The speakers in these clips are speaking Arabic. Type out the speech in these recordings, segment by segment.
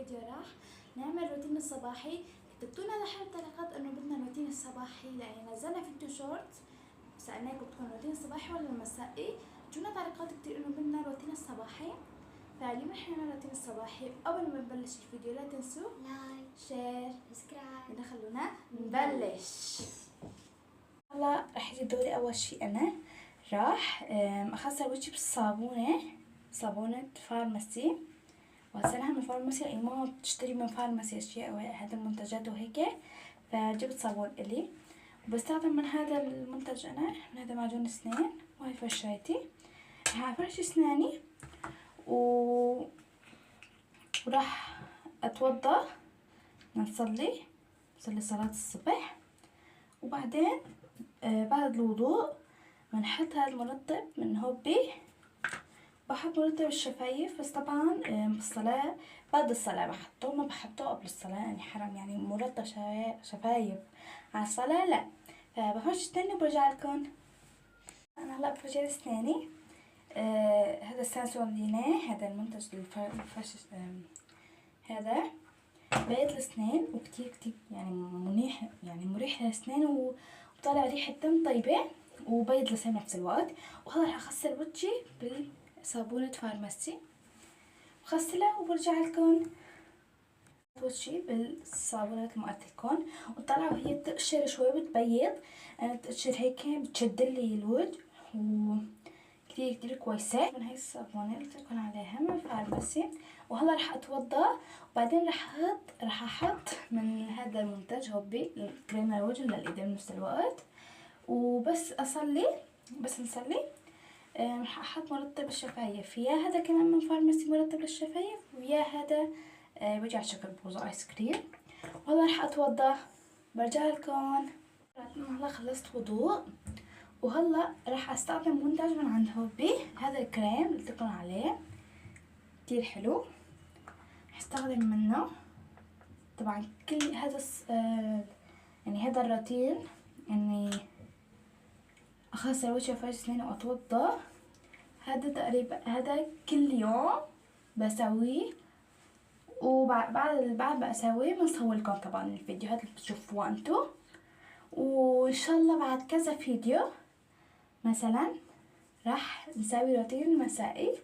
الفيديو راح نعمل روتين الصباحي. كتبتولنا تحت التعليقات انه بدنا الروتين الصباحي، لان نزلنا فيديو شورت سألناكم بدكم روتين الصباحي ولا المسائي. جونا تعليقات كتير انه بدنا روتين الصباحي، فاليوم رح نعمل روتين الصباحي. قبل ما نبلش الفيديو لا تنسوا لايك شير سبسكرايب. خلونا نبلش. هلا رح يجي دوري. اول شي انا راح اغسل وجهي صابونة فارماسي، وغسلها من فارماسي لاني ما بتشتري من فارماسي اشياء هذا المنتجات وهيك، فجبت صابون الي وبستخدم من هذا المنتج انا، من هذا معجون اسنان، وهي فرشايتي. راح افرش اسناني وراح اتوضا نصلي صلاة الصبح، وبعدين بعد الوضوء بنحط هذا المرطب من هوبي. بحط مرطب الشفايف بس طبعا بالصلاة بعد الصلاة بحطه، ما بحطه قبل الصلاة يعني حرام، يعني مرطب شفايف على الصلاة لا. فبفرش تاني وبرجع لكم. انا هلا بفرش اسناني. هذا السانسولينيه، هذا المنتج الفرش هذا بيض الاسنان وكتير يعني مريح للاسنان وطالع ريحة دم طيبة وبيض لسان بنفس الوقت. وهلا رح اغسل وجهي بصابونة فارماسي، بغسلها وبرجع لكم. وجهي بالصابونات اللي قلت لكم وطلع وهي بتقشر شوي بتبيض. انا بتقشر هيك بتشدلي الوجه كتير كويسة. من هاي الصابونة اللي قلت لكم عليها من فارماسي. وهلا رح اتوضا وبعدين رح احط من هذا المنتج هوبي كريم الوجه للايدين بنفس الوقت. وبس نصلي رح احط مرطب الشفايف، يا هذا كمان من فارماسي مرطب للشفايف، ويا هذا بيجي على شكل بوزة ايس كريم. وهلا رح اتوضا برجع لكم. هلا خلصت وضوء وهلا رح استخدم منتج من عند هوبي، هذا الكريم اللي قلت لكم عليه كتير حلو، رح استخدم منه. طبعا كل هذا يعني هذا الروتين اني اغسل وجهي وفرش اسناني واتوضا، هذا تقريبا هذا كل يوم بسويه. بعد بسويه بنصورلكم طبعا الفيديوهات اللي بتشوفوها انتو، وان شاء الله بعد كذا فيديو مثلا راح نسوي روتين مسائي.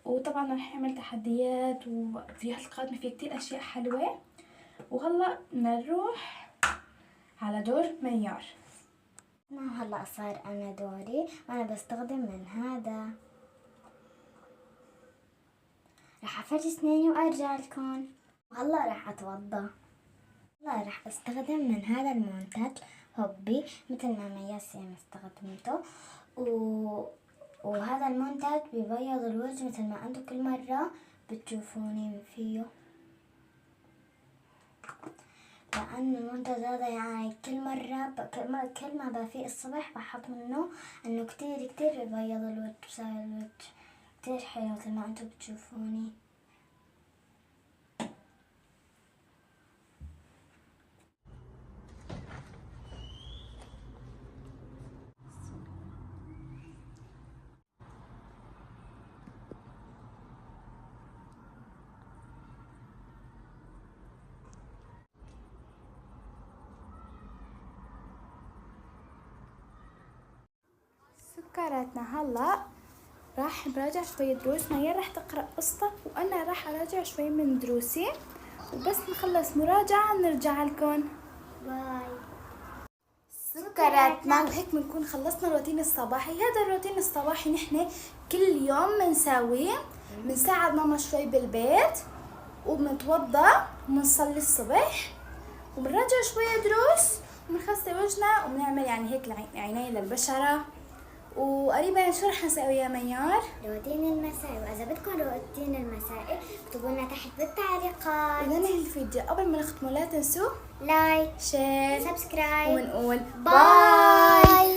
وطبعا رح نعمل تحديات وفيديوهات القادمة في كتير اشياء حلوة. وهلا نروح على دور ميار. هلا صار انا دوري وانا بستخدم من هذا. راح افرش اسناني وارجع لكم. هلا راح اتوضا. هلا راح استخدم من هذا المنتج هوبي مثل ما مياسين استخدمته. وهذا المنتج بيبيض الوجه مثل ما انتم كل مرة بتشوفوني فيه، لأن المنتج هذا يعني كل ما بفيق الصبح بحط منه، انه كتير بيبيض الوجه، بصير الوجه كتير حلو مثل ما انتم بتشوفوني. سكرتنا هلا راح نراجع شوية دروس. ميار راح تقرأ قصة وانا راح اراجع شوي من دروسي، وبس نخلص مراجعة نرجع لكم. باي سكرتنا. وهيك بنكون خلصنا الروتين الصباحي. هذا الروتين الصباحي نحن كل يوم بنساويه، بنساعد ماما شوي بالبيت وبنتوضا وبنصلي الصبح وبنراجع شوية دروس وبنغسل وجهنا وبنعمل يعني هيك عيني للبشرة. وقريبا شو رح نسوي يا ميار؟ روتين المسائي. واذا بدكم روتين المسائي اكتبوا لنا تحت بالتعليقات. وننهي الفيديو قبل ما نختمه لا تنسوا لايك شير سبسكرايب ونقول باي.